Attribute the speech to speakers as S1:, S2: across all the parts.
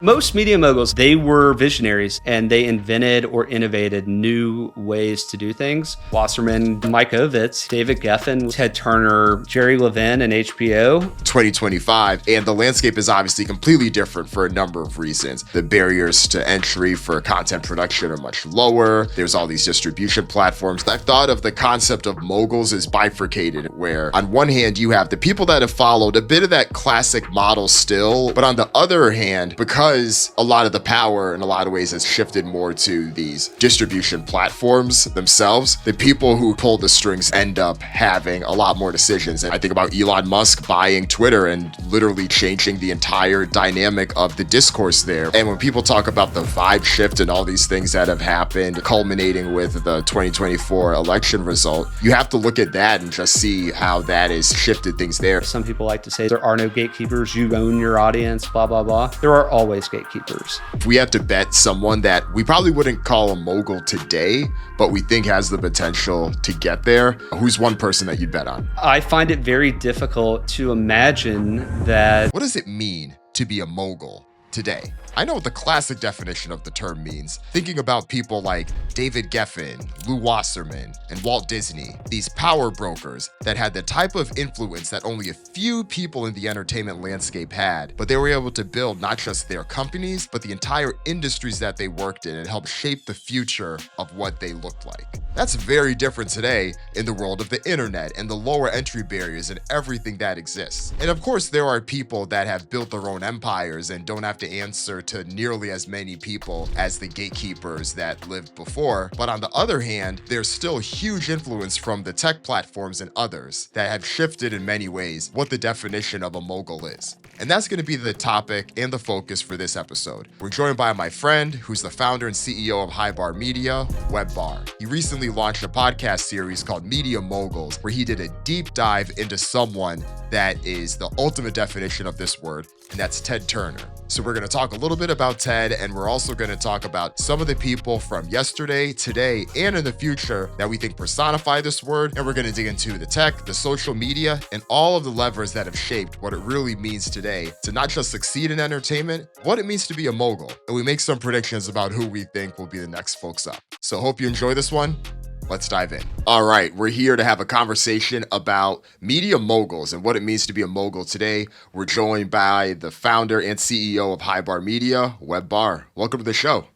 S1: Most media moguls, they were visionaries and they invented or innovated new ways to do things. Wasserman, Mike Ovitz, David Geffen, Ted Turner, Jerry Levin, and HBO.
S2: 2025, and the landscape is obviously completely different for a number of reasons. The barriers to entry for content production are much lower. There's all these distribution platforms. I've thought of the concept of moguls as bifurcated, where on one hand, you have the people that have followed a bit of that classic model still, but on the other hand, because a lot of the power in a lot of ways has shifted more to these distribution platforms themselves, the people who pull the strings end up having a lot more decisions. And I think about Elon Musk buying Twitter and literally changing the entire dynamic of the discourse there. And when people talk about the vibe shift and all these things that have happened, culminating with the 2024 election result, you have to look at that and just see how that has shifted things there.
S1: Some people like to say there are no gatekeepers, you own your audience, blah, blah, blah. There are always gatekeepers.
S2: If we had to bet someone that we probably wouldn't call a mogul today, but we think has the potential to get there, who's one person that you'd bet on?
S1: I find it very difficult to imagine that.
S2: What does it mean to be a mogul today? I know what the classic definition of the term means. Thinking about people like David Geffen, Lou Wasserman, and Walt Disney, these power brokers that had the type of influence that only a few people in the entertainment landscape had, but they were able to build not just their companies, but the entire industries that they worked in and help shape the future of what they looked like. That's very different today in the world of the internet and the lower entry barriers and everything that exists. And of course, there are people that have built their own empires and don't have to answer to nearly as many people as the gatekeepers that lived before. But on the other hand, there's still huge influence from the tech platforms and others that have shifted in many ways what the definition of a mogul is. And that's going to be the topic and the focus for this episode. We're joined by my friend, who's the founder and CEO of Hibar Media, Web Barr. He recently launched a podcast series called Media Moguls, where he did a deep dive into someone that is the ultimate definition of this word, and that's Ted Turner. So we're going to talk a little bit about Ted, and we're also going to talk about some of the people from yesterday, today, and in the future that we think personify this word. And we're going to dig into the tech, the social media, and all of the levers that have shaped what it really means today to not just succeed in entertainment, what it means to be a mogul. And we make some predictions about who we think will be the next folks up. So hope you enjoy this one. Let's dive in. All right, we're here to have a conversation about media moguls and what it means to be a mogul today. We're joined by the founder and CEO of Hibar Media, Web Barr. Welcome to the show.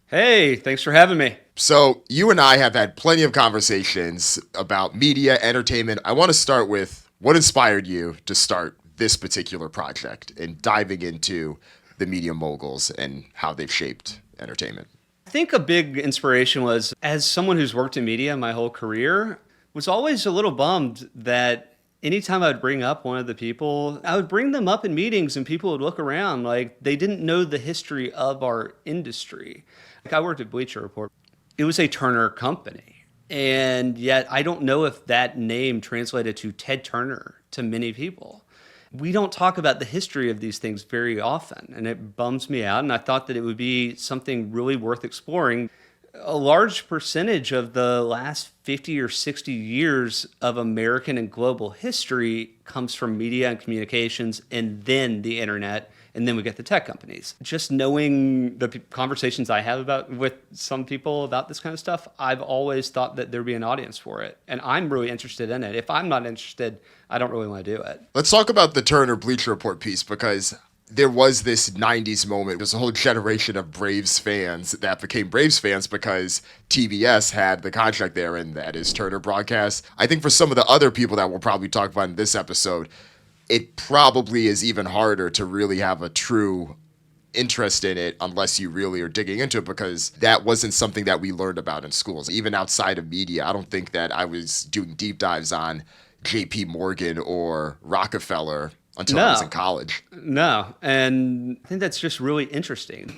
S1: Hey, thanks for having me.
S2: So you and I have had plenty of conversations about media, entertainment. I want to start with what inspired you to start this particular project and diving into the media moguls and how they've shaped entertainment.
S1: I think a big inspiration was, as someone who's worked in media my whole career, was always a little bummed that anytime I'd bring up one of the people, I would bring them up in meetings and people would look around like they didn't know the history of our industry. Like I worked at Bleacher Report. It was a Turner company. And yet I don't know if that name translated to Ted Turner to many people. We don't talk about the history of these things very often, and it bums me out. And I thought that it would be something really worth exploring. A large percentage of the last 50 or 60 years of American and global history comes from media and communications, and then the internet, and then we get the tech companies. Just knowing the conversations I have with some people about this kind of stuff, I've always thought that there'd be an audience for it. And I'm really interested in it. If I'm not interested, I don't really want to do it.
S2: Let's talk about the Turner Bleacher Report piece, because there was this 90s moment. There's a whole generation of Braves fans that became Braves fans because TBS had the contract there, and that is Turner Broadcast. I think for some of the other people that we'll probably talk about in this episode, it probably is even harder to really have a true interest in it unless you really are digging into it, because that wasn't something that we learned about in schools. Even outside of media, I don't think that I was doing deep dives on JP Morgan or Rockefeller until I was in college.
S1: No, and I think that's just really interesting.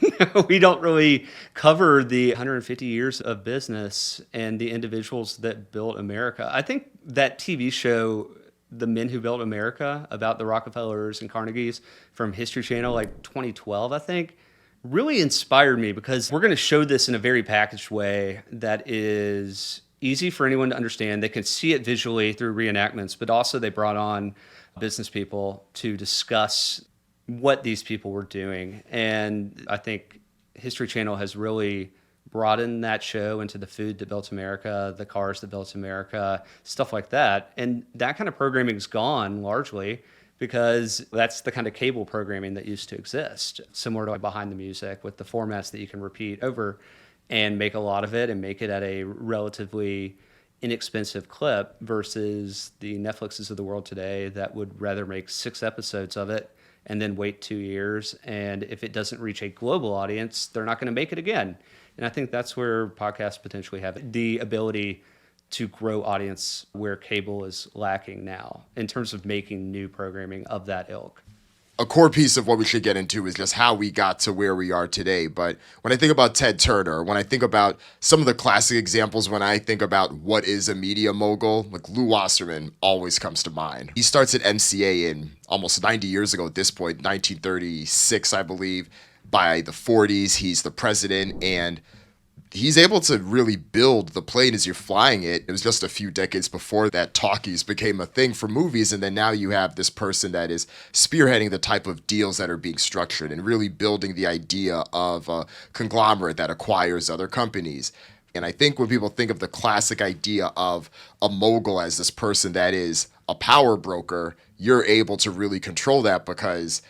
S1: We don't really cover the 150 years of business and the individuals that built America. I think that TV show, The Men Who Built America, about the Rockefellers and Carnegies from History Channel, like 2012, I think, really inspired me, because we're going to show this in a very packaged way that is easy for anyone to understand. They can see it visually through reenactments, but also they brought on business people to discuss what these people were doing. And I think History Channel has really broadened that show into the food that built America, the cars that built America, stuff like that. And that kind of programming is gone largely because that's the kind of cable programming that used to exist, similar to like Behind the Music with the formats that you can repeat over and make a lot of it and make it at a relatively inexpensive clip versus the Netflixes of the world today that would rather make 6 episodes of it and then wait 2 years. And if it doesn't reach a global audience, they're not going to make it again. And I think that's where podcasts potentially have the ability to grow audience where cable is lacking now in terms of making new programming of that ilk.
S2: A core piece of what we should get into is just how we got to where we are today. But when I think about Ted Turner, when I think about some of the classic examples, when I think about what is a media mogul, like Lou Wasserman always comes to mind. He starts at MCA in almost 90 years ago at this point, 1936, I believe. By the 40s, he's the president, and he's able to really build the plane as you're flying it. It was just a few decades before that talkies became a thing for movies. And then now you have this person that is spearheading the type of deals that are being structured and really building the idea of a conglomerate that acquires other companies. And I think when people think of the classic idea of a mogul as this person that is a power broker, you're able to really control that because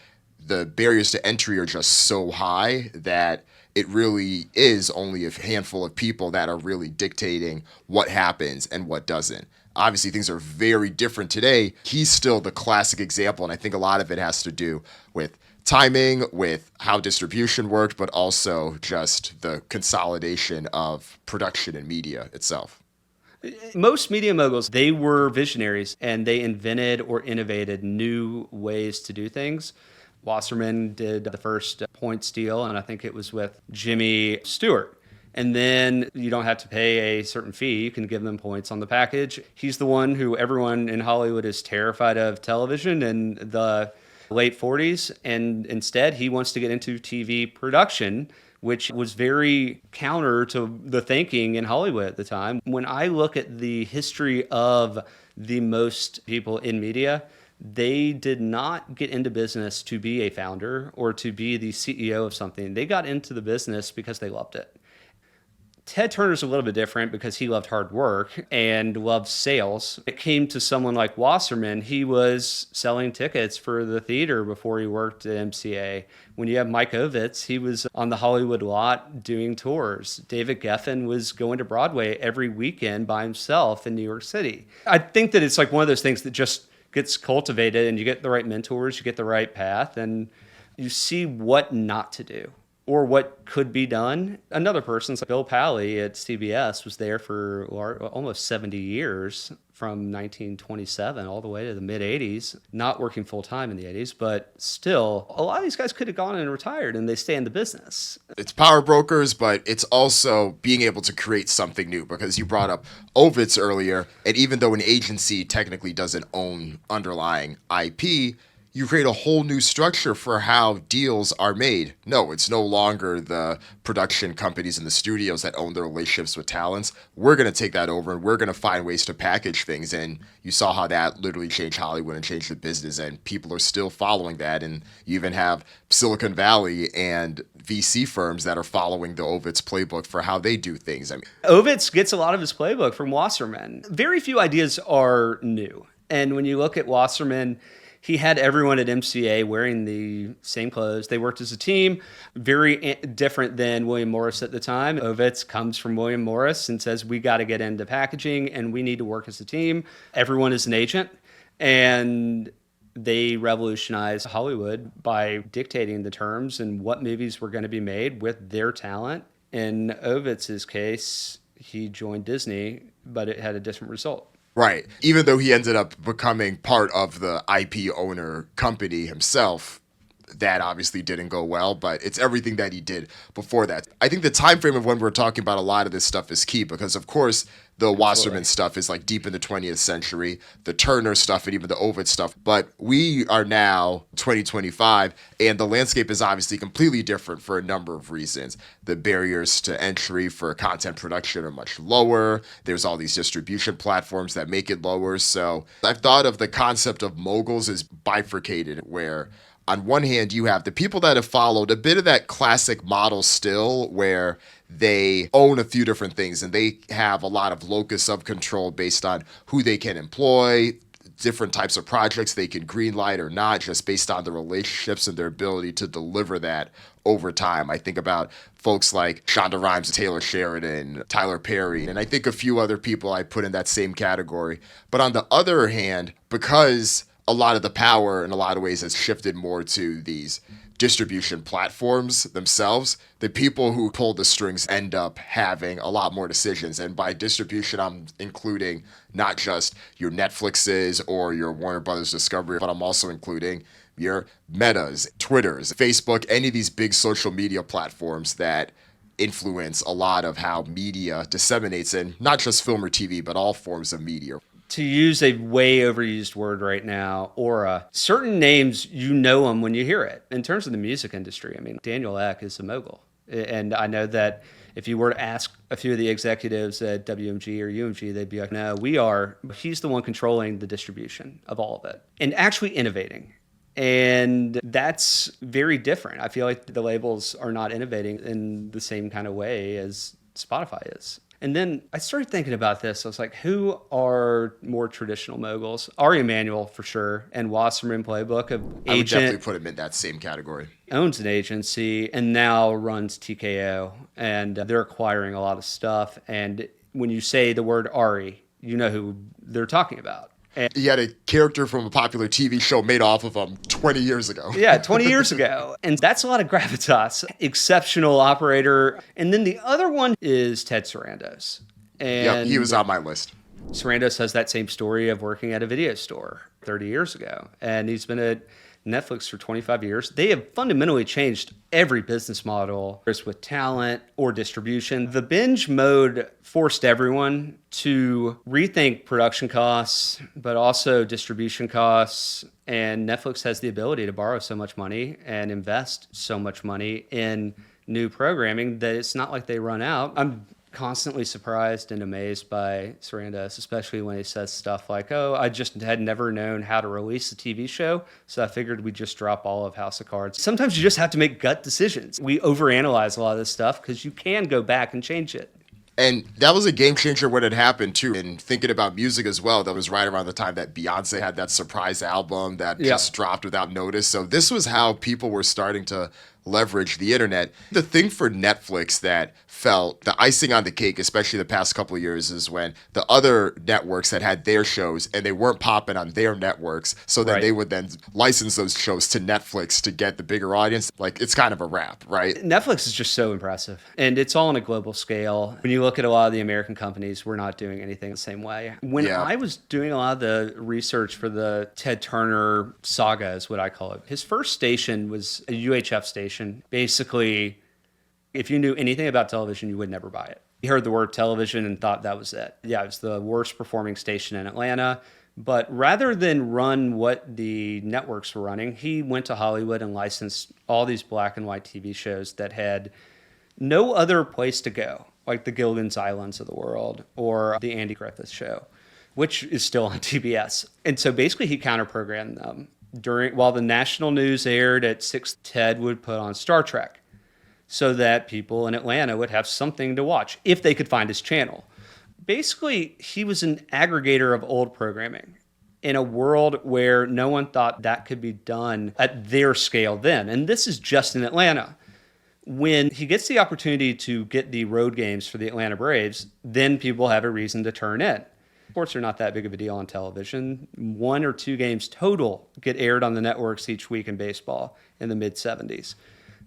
S2: the barriers to entry are just so high that it really is only a handful of people that are really dictating what happens and what doesn't. Obviously, things are very different today. He's still the classic example, and I think a lot of it has to do with timing, with how distribution worked, but also just the consolidation of production and media itself.
S1: Most media moguls, they were visionaries, and they invented or innovated new ways to do things. Wasserman did the first points deal, and I think it was with Jimmy Stewart. And then you don't have to pay a certain fee. You can give them points on the package. He's the one who everyone in Hollywood is terrified of television in the late 40s. And instead, he wants to get into TV production, which was very counter to the thinking in Hollywood at the time. When I look at the history of the most people in media, they did not get into business to be a founder or to be the CEO of something. They got into the business because they loved it. Ted Turner's a little bit different because he loved hard work and loved sales. It came to someone like Wasserman, he was selling tickets for the theater before he worked at MCA. When you have Mike Ovitz, he was on the Hollywood lot doing tours. David Geffen was going to Broadway every weekend by himself in New York City. I think that it's like one of those things that just gets cultivated, and you get the right mentors, you get the right path, and you see what not to do or what could be done. Another person, like Bill Pally at CBS, was there for almost 70 years, from 1927 all the way to the mid-'80s, not working full-time in the 80s, but still, a lot of these guys could have gone and retired, and they stay in the business.
S2: It's power brokers, but it's also being able to create something new, because you brought up Ovitz earlier, and even though an agency technically doesn't own underlying IP, you create a whole new structure for how deals are made. No, it's no longer the production companies and the studios that own their relationships with talents. We're going to take that over, and we're going to find ways to package things. And you saw how that literally changed Hollywood and changed the business, and people are still following that. And you even have Silicon Valley and VC firms that are following the Ovitz playbook for how they do things. I mean,
S1: Ovitz gets a lot of his playbook from Wasserman. Very few ideas are new. And when you look at Wasserman, he had everyone at MCA wearing the same clothes. They worked as a team, very different than William Morris at the time. Ovitz comes from William Morris and says, we got to get into packaging and we need to work as a team. Everyone is an agent. And they revolutionized Hollywood by dictating the terms and what movies were going to be made with their talent. In Ovitz's case, he joined Disney, but it had a different result.
S2: Right. Even though he ended up becoming part of the IP owner company himself, that obviously didn't go well, but it's everything that he did before that. I think the time frame of when we're talking about a lot of this stuff is key, because of course the Wasserman stuff is like deep in the 20th century, the Turner stuff and even the Ovitz stuff, but we are now 2025 and the landscape is obviously completely different for a number of reasons. The barriers to entry for content production are much lower. There's all these distribution platforms that make it lower. So I've thought of the concept of moguls as bifurcated, where On one hand, you have the people that have followed a bit of that classic model still, where they own a few different things and they have a lot of locus of control based on who they can employ, different types of projects they can greenlight or not, just based on the relationships and their ability to deliver that over time. I think about folks like Shonda Rhimes, Taylor Sheridan, Tyler Perry, and I think a few other people I put in that same category. But on the other hand, because a lot of the power in a lot of ways has shifted more to these distribution platforms themselves, the people who pull the strings end up having a lot more decisions. And by distribution, I'm including not just your Netflixes or your Warner Brothers Discovery, but I'm also including your Metas, Twitters, Facebook, any of these big social media platforms that influence a lot of how media disseminates in not just film or TV, but all forms of media.
S1: To use a way overused word right now, aura, certain names, you know them when you hear it. In terms of the music industry, I mean, Daniel Ek is a mogul. And I know that if you were to ask a few of the executives at WMG or UMG, they'd be like, no, he's the one controlling the distribution of all of it and actually innovating. And that's very different. I feel like the labels are not innovating in the same kind of way as Spotify is. And then I started thinking about this. I was like, who are more traditional moguls? Ari Emanuel, for sure, and Wasserman Playbook, of agent.
S2: I would definitely put him in that same category.
S1: Owns an agency and now runs TKO. And they're acquiring a lot of stuff. And when you say the word Ari, you know who they're talking about. And
S2: he had a character from a popular TV show made off of him 20 years ago.
S1: Yeah, 20 years ago. And that's a lot of gravitas. Exceptional operator. And then the other one is Ted Sarandos. And
S2: yep, he was on my list.
S1: Sarandos has that same story of working at a video store 30 years ago. And he's been at Netflix for 25 years. They have fundamentally changed every business model, whether it's with talent or distribution. The binge mode forced everyone to rethink production costs, but also distribution costs. And Netflix has the ability to borrow so much money and invest so much money in new programming that it's not like they run out. I'm constantly surprised and amazed by Sarandos, especially when he says stuff like, oh, I just had never known how to release a TV show, so I figured we'd just drop all of House of Cards. Sometimes you just have to make gut decisions. We overanalyze a lot of this stuff because you can go back and change it.
S2: And that was a game changer when it happened, too. And thinking about music as well, that was right around the time that Beyonce had that surprise album that just dropped without notice. So this was how people were starting to leverage the internet. The thing for Netflix that felt the icing on the cake, especially the past couple of years, is when the other networks that had their shows and they weren't popping on their networks, so then they would then license those shows to Netflix to get the bigger audience. Like, it's kind of a wrap, right?
S1: Netflix is just so impressive. And it's all on a global scale. When you look at a lot of the American companies, we're not doing anything the same way. When I was doing a lot of the research for the Ted Turner saga, is what I call it, his first station was a UHF station. Basically, if you knew anything about television, you would never buy it. You heard the word television and thought that was it. Yeah, it was the worst performing station in Atlanta. But rather than run what the networks were running, he went to Hollywood and licensed all these black and white TV shows that had no other place to go, like the Gilligan's Islands of the world or the Andy Griffith Show, which is still on TBS. And so basically he counter-programmed them. While the national news aired at 6, Ted would put on Star Trek so that people in Atlanta would have something to watch if they could find his channel. Basically, he was an aggregator of old programming in a world where no one thought that could be done at their scale then. And this is just in Atlanta. When he gets the opportunity to get the road games for the Atlanta Braves, then people have a reason to turn in. Sports are not that big of a deal on television. 1 or 2 games total get aired on the networks each week in baseball in the mid-'70s.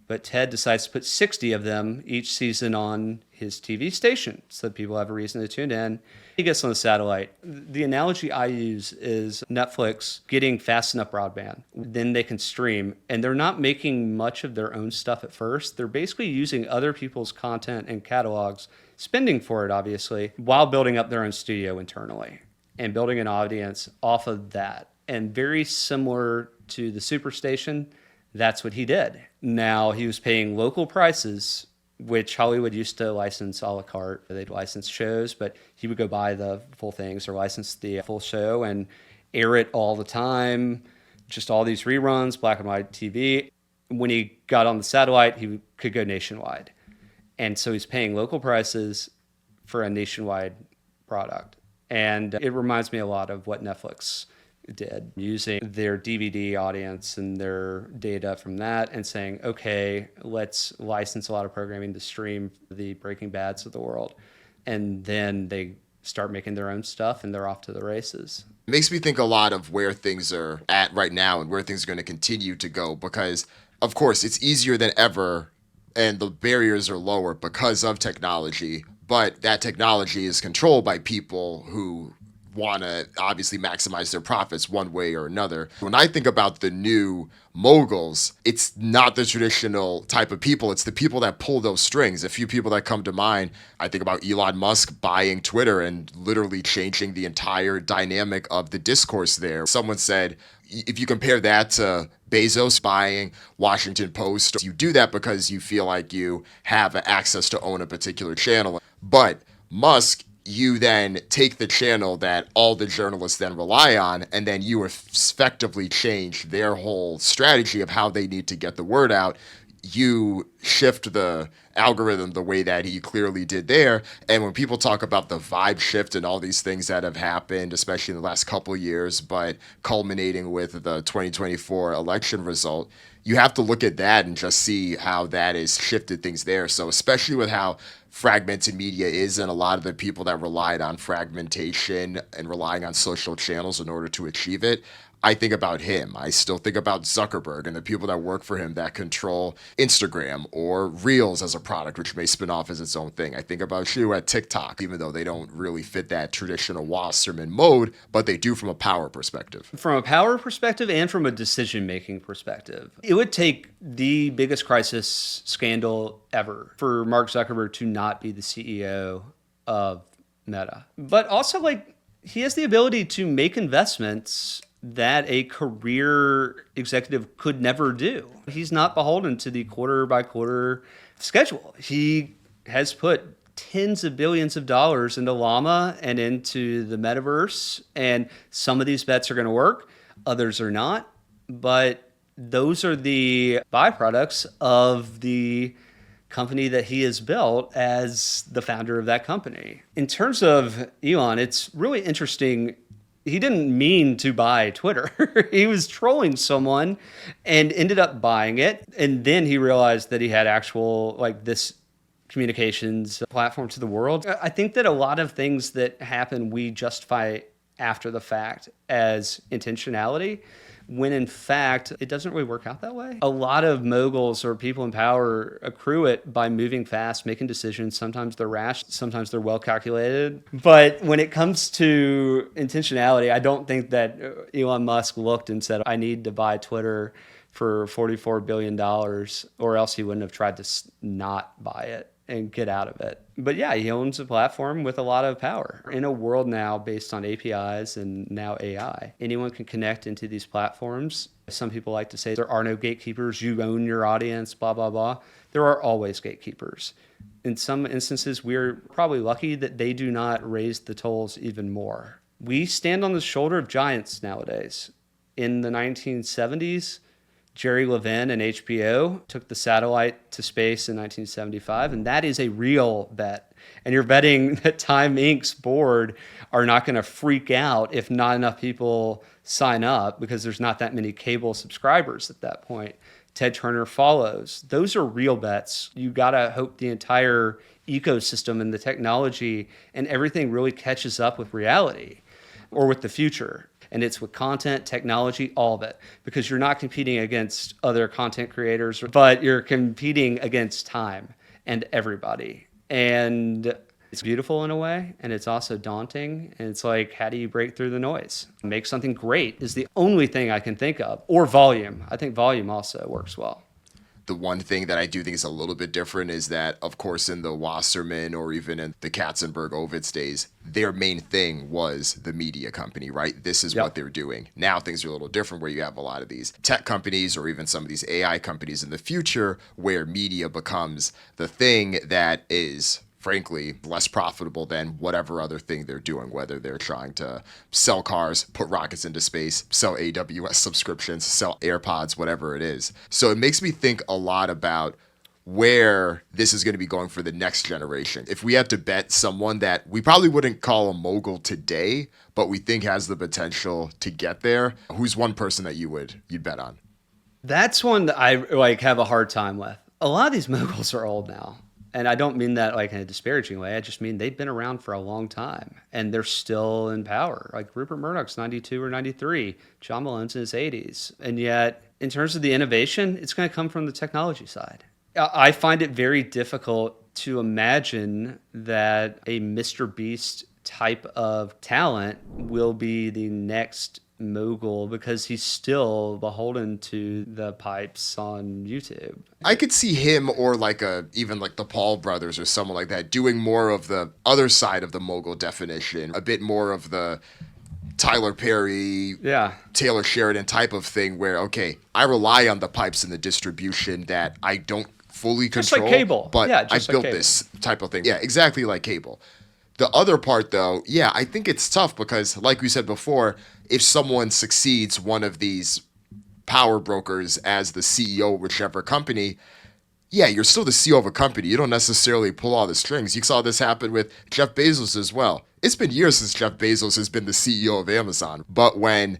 S1: But Ted decides to put 60 of them each season on his TV station so that people have a reason to tune in. He gets on the satellite. The analogy I use is Netflix getting fast enough broadband. Then they can stream. And they're not making much of their own stuff at first. They're basically using other people's content and catalogs, spending for it, obviously, while building up their own studio internally and building an audience off of that. And very similar to the Superstation, that's what he did. Now, he was paying local prices, which Hollywood used to license a la carte. They'd license shows, but he would go buy the full things or license the full show and air it all the time. just all these reruns, black and white TV. When he got on the satellite, he could go nationwide. And so he's paying local prices for a nationwide product. And it reminds me a lot of what Netflix did, using their DVD audience and their data from that and saying, okay, let's license a lot of programming to stream the Breaking Bads of the world. And then they start making their own stuff and they're off to the races.
S2: It makes me think a lot of where things are at right now and where things are going to continue to go because, of course, it's easier than ever and the barriers are lower because of technology, but that technology is controlled by people who want to obviously maximize their profits one way or another. When I think about the new moguls, it's not the traditional type of people. It's the people that pull those strings. A few people that come to mind, I think about Elon Musk buying Twitter and literally changing the entire dynamic of the discourse there. Someone said, if you compare that to Bezos buying Washington Post, you do that because you feel like you have access to own a particular channel. But Musk, you then take the channel that all the journalists then rely on, and then you effectively change their whole strategy of how they need to get the word out. You shift the algorithm the way that he clearly did there. And when people talk about the vibe shift and all these things that have happened, especially in the last couple of years, but culminating with the 2024 election result, you have to look at that and just see how that has shifted things there. So especially with how fragmented media is and a lot of the people that relied on fragmentation and relying on social channels in order to achieve it, I think about him. I still think about Zuckerberg and the people that work for him that control Instagram or Reels as a product, which may spin off as its own thing. I think about you at TikTok, even though they don't really fit that traditional Wasserman mode, but they do from a power perspective.
S1: From a power perspective and from a decision-making perspective, it would take the biggest crisis scandal ever for Mark Zuckerberg to not be the CEO of Meta. But also, like, he has the ability to make investments that a career executive could never do. He's not beholden to the quarter by quarter schedule. He has put tens of billions of dollars into Llama and into the metaverse, and some of these bets are going to work, others are not, but those are the byproducts of the company that he has built as the founder of that company. In terms of Elon, it's really interesting. He didn't mean to buy Twitter. He was trolling someone and ended up buying it. And then he realized that he had actual, like, this communications platform to the world. I think that a lot of things that happen, we justify after the fact as intentionality, when in fact, it doesn't really work out that way. A lot of moguls or people in power accrue it by moving fast, making decisions. Sometimes they're rash, sometimes they're well calculated. But when it comes to intentionality, I don't think that Elon Musk looked and said, I need to buy Twitter for $44 billion, or else he wouldn't have tried to not buy it and get out of it. But yeah, he owns a platform with a lot of power. In a world now based on APIs and now AI, anyone can connect into these platforms. Some people like to say there are no gatekeepers, you own your audience, blah, blah, blah. There are always gatekeepers. In some instances, we're probably lucky that they do not raise the tolls even more. We stand on the shoulder of giants nowadays. In the 1970s, Jerry Levin and HBO took the satellite to space in 1975, and that is a real bet. And you're betting that Time Inc.'s board are not going to freak out if not enough people sign up because there's not that many cable subscribers at that point. Ted Turner follows. Those are real bets. You got to hope the entire ecosystem and the technology and everything really catches up with reality or with the future. And it's with content, technology, all of it, because you're not competing against other content creators, but you're competing against time and everybody. And it's beautiful in a way, and it's also daunting. And it's like, how do you break through the noise? Make something great is the only thing I can think of. Or volume. I think volume also works well.
S2: The one thing that I do think is a little bit different is that, of course, in the Wasserman or even in the Katzenberg-Ovitz days, their main thing was the media company, right? This is what they're doing. Now things are a little different where you have a lot of these tech companies or even some of these AI companies in the future where media becomes the thing that is frankly, less profitable than whatever other thing they're doing, whether they're trying to sell cars, put rockets into space, sell AWS subscriptions, sell AirPods, whatever it is. So it makes me think a lot about where this is going to be going for the next generation. If we had to bet someone that we probably wouldn't call a mogul today, but we think has the potential to get there, who's one person that you'd bet on?
S1: That's one that I have a hard time with. A lot of these moguls are old now. And I don't mean that in a disparaging way. I just mean they've been around for a long time and they're still in power. Like Rupert Murdoch's 92 or 93, John Malone's in his 80s. And yet, in terms of the innovation, it's going to come from the technology side. I find it very difficult to imagine that a Mr. Beast type of talent will be the next mogul because he's still beholden to the pipes on YouTube.
S2: I could see him or even the Paul brothers or someone like that doing more of the other side of the mogul definition, a bit more of the Tyler Perry, Taylor Sheridan type of thing where, okay, I rely on the pipes and the distribution that I don't fully control.
S1: Just like cable.
S2: But I built this type of thing. Yeah, exactly like cable. The other part, though, I think it's tough because, like we said before, if someone succeeds one of these power brokers as the CEO of whichever company, you're still the CEO of a company. You don't necessarily pull all the strings. You saw this happen with Jeff Bezos as well. It's been years since Jeff Bezos has been the CEO of Amazon. But when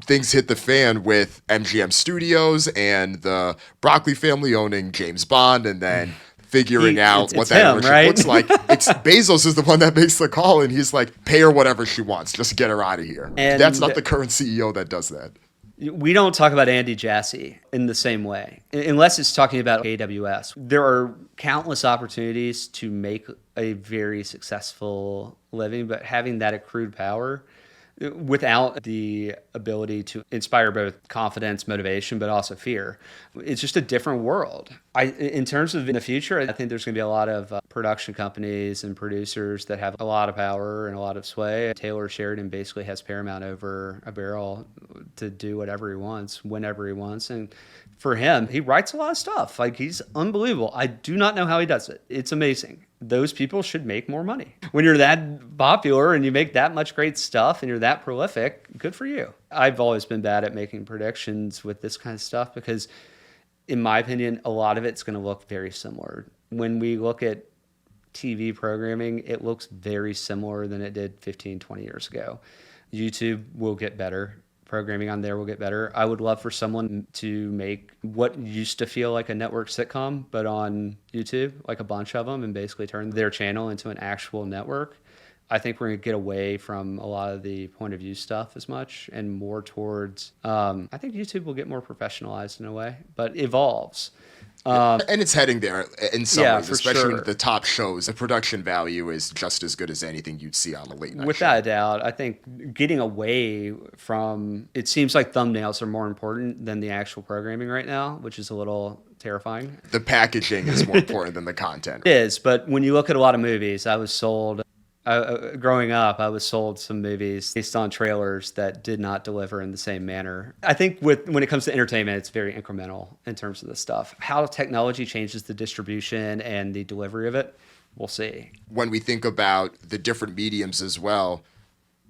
S2: things hit the fan with MGM Studios and the Broccoli family owning James Bond and then figuring out what that ownership looks like. It's Bezos is the one that makes the call, and he's like, pay her whatever she wants, just get her out of here. And that's not the current CEO that does that.
S1: We don't talk about Andy Jassy in the same way, unless it's talking about AWS. There are countless opportunities to make a very successful living, but having that accrued power without the ability to inspire both confidence, motivation, but also fear. It's just a different world. In terms of in the future, I think there's going to be a lot of production companies and producers that have a lot of power and a lot of sway. Taylor Sheridan basically has Paramount over a barrel to do whatever he wants, whenever he wants. And for him, he writes a lot of stuff. He's unbelievable. I do not know how he does it. It's amazing. Those people should make more money. When you're that popular and you make that much great stuff and you're that prolific, good for you. I've always been bad at making predictions with this kind of stuff because, in my opinion, a lot of it's going to look very similar. When we look at TV programming, it looks very similar than it did 15, 20 years ago. YouTube will get better. Programming on there will get better. I would love for someone to make what used to feel like a network sitcom, but on YouTube, like a bunch of them, and basically turn their channel into an actual network. I think we're going to get away from a lot of the point of view stuff as much and more towards, I think YouTube will get more professionalized in a way, but evolves.
S2: And it's heading there in some ways, especially
S1: sure.
S2: The top shows. The production value is just as good as anything you'd see on a late night
S1: Without a doubt. I think getting away from, it seems like thumbnails are more important than the actual programming right now, which is a little terrifying.
S2: The packaging is more important than the content.
S1: It is, but when you look at a lot of movies, I was sold... growing up, I was sold some movies based on trailers that did not deliver in the same manner. I think when it comes to entertainment, it's very incremental in terms of this stuff. How technology changes the distribution and the delivery of it, we'll see.
S2: When we think about the different mediums as well,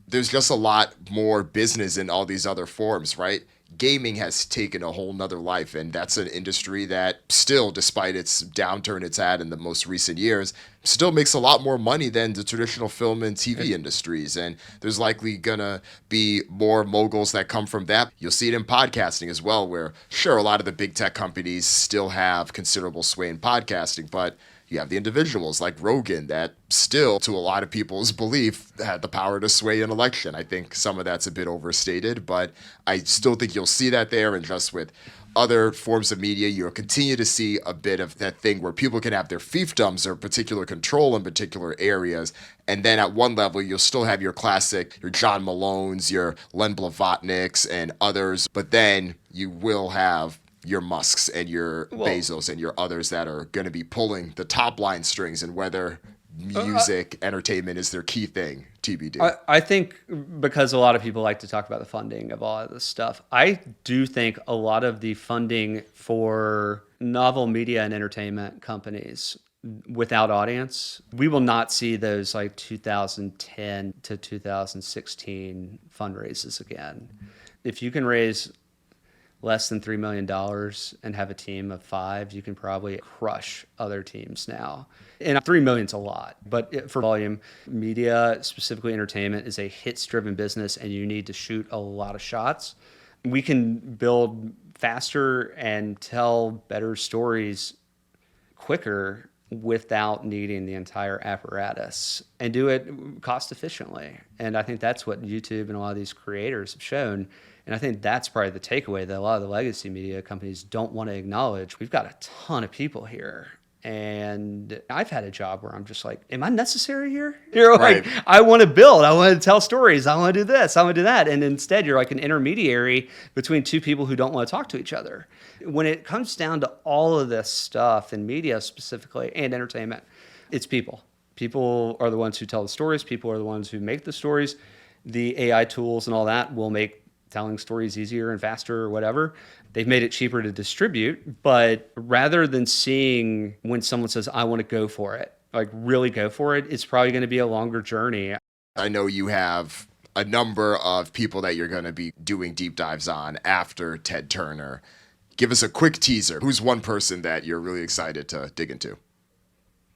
S2: there's just a lot more business in all these other forms, right? Gaming has taken a whole nother life, and that's an industry that still, despite its downturn it's had in the most recent years, still makes a lot more money than the traditional film and TV industries. And there's likely gonna be more moguls that come from that. You'll see it in podcasting as well, where sure, a lot of the big tech companies still have considerable sway in podcasting, but you have the individuals like Rogan that still, to a lot of people's belief, had the power to sway an election. I think some of that's a bit overstated, but I still think you'll see that there. And just with other forms of media, you'll continue to see a bit of that thing where people can have their fiefdoms or particular control in particular areas. And then at one level, you'll still have your classic, your John Malones, your Len Blavatniks, and others. But then you will have your Musks and your Bezos and your others that are going to be pulling the top line strings, and whether music, entertainment is their key thing, TBD.
S1: I think because a lot of people like to talk about the funding of all of this stuff, I do think a lot of the funding for novel media and entertainment companies without audience. We will not see those like 2010 to 2016 fundraises again. If you can raise less than $3 million and have a team of 5, you can probably crush other teams now. And $3 million is a lot, but for volume, media, specifically entertainment, is a hits-driven business, and you need to shoot a lot of shots. We can build faster and tell better stories quicker without needing the entire apparatus, and do it cost efficiently. And I think that's what YouTube and a lot of these creators have shown. And I think that's probably the takeaway that a lot of the legacy media companies don't want to acknowledge. We've got a ton of people here. And I've had a job where I'm just like, am I necessary here? You're like, right. I want to build, I want to tell stories, I want to do this, I want to do that. And instead, you're like an intermediary between two people who don't want to talk to each other. When it comes down to all of this stuff in media specifically and entertainment, it's people. People are the ones who tell the stories. People are the ones who make the stories. The AI tools and all that will make telling stories easier and faster or whatever. They've made it cheaper to distribute, but rather than seeing when someone says, I want to go for it, like really go for it, it's probably going to be a longer journey.
S2: I know you have a number of people that you're going to be doing deep dives on after Ted Turner. Give us a quick teaser. Who's one person that you're really excited to dig into?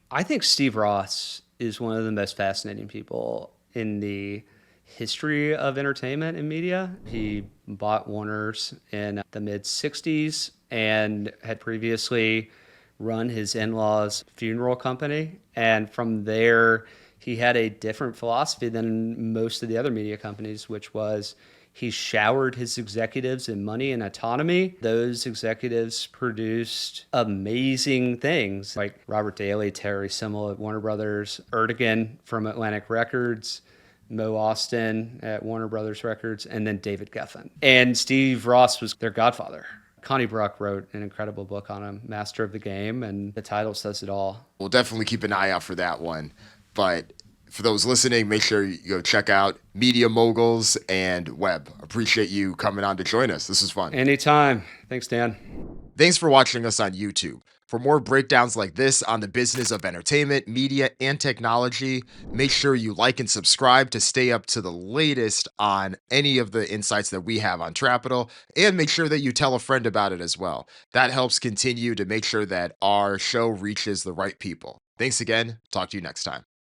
S1: I think Steve Ross is one of the most fascinating people in the history of entertainment and media. He bought Warner's in the mid-60s and had previously run his in-laws' funeral company. And from there, he had a different philosophy than most of the other media companies, which was he showered his executives in money and autonomy. Those executives produced amazing things like Robert Daly, Terry Simmel at Warner Brothers, Erdogan from Atlantic Records, Mo Austin at Warner Brothers Records, and then David Geffen. And Steve Ross was their godfather. Connie Bruck wrote an incredible book on him, Master of the Game, and the title says it all.
S2: We'll definitely keep an eye out for that one. But for those listening, make sure you go check out Media Moguls and Web. Appreciate you coming on to join us. This was fun.
S1: Anytime. Thanks, Dan.
S2: Thanks for watching us on YouTube. For more breakdowns like this on the business of entertainment, media, and technology, make sure you like and subscribe to stay up to the latest on any of the insights that we have on Trapital, and make sure that you tell a friend about it as well. That helps continue to make sure that our show reaches the right people. Thanks again. Talk to you next time.